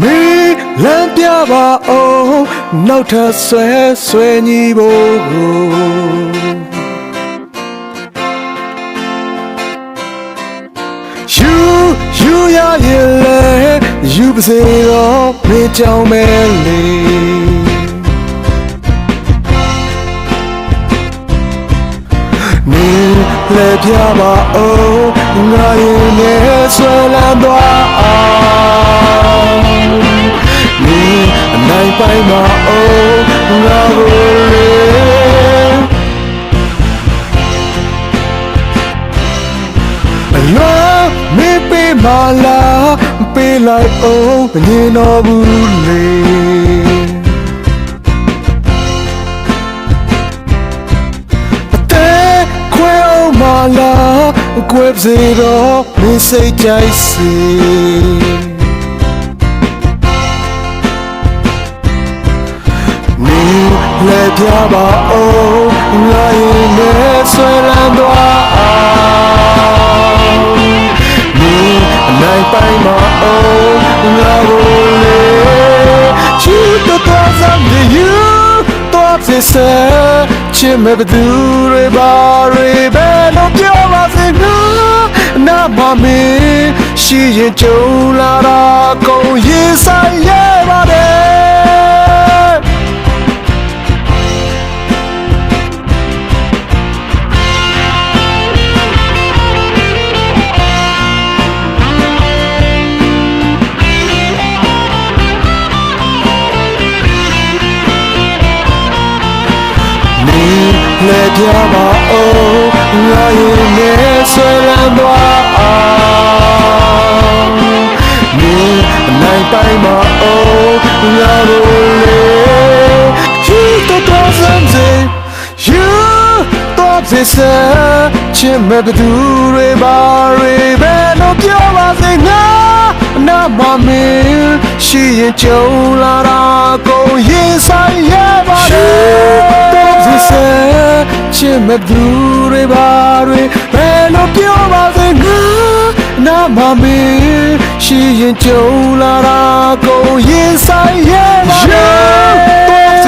မေးလမ်းပြပါအောင်နောက်ထပ်ဆွဲညီဖို့ယူရရဲ့လေယူပါစေတော့မေးကြောင်မဲလေလေပြပါအောင်ငါရဲ့နဲ့ဆွဲလန်းသွားအောင်နေအနိုင်ပိုင်းပါအောင်ငါကိုလေအလားမေးပေးမလားပေးလိုက်အောင်မငြင်းတော့ဘူးလေလာကွယ်စေတော့မင်းစိတ်ကြိုက်စေမင်းလက်ပြပါအောင်ငါရဲ့နဲ့ဆွဲလန်းသွားအောင်မင်းအနိုင်ပိုင်းမအောင်ငါကိုလေချီတော့စမ်းနေယူတော့စေစချစ်မဲ့ဘသူတွေပါတွေပဲလို့ပြောပါစေနာမမင်းရှိရင်ကြုံလာတာကုန်ရင်ဆိုင်ရပါတယ်လက်ပြပါအောင်ငါရဲ့နဲ့ဆွဲလန်းသွားအောင်မင်းအနိုင်ပိုင်းမအောင်ငါတို့လေယူတော့စမ်းစေယူတော့စေစချစ်မဲ့ဘသူတွေပါတွေပဲလို့ပြောပါစေငါနာမမင်းရှိရင်ကြုံလာတာကုန်ရင်ဆိုင်ရပါတယ်ချစ်မဲ့သူတွေပါတွေဘယ်လိုပြောပါစေငါနာမမင်းရှိရင်ကြုံလာတာကုန်ရင်ဆိုင်ရပါတယ်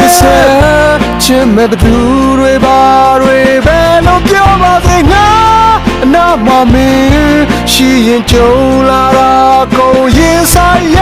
ချစ်မဲ့သူတွေပါတွေဘယ်လိုပြောပါစေငါနာမမင်းရှိရင်ကြုံလာတာကုန်ရင်ဆိုင်ရ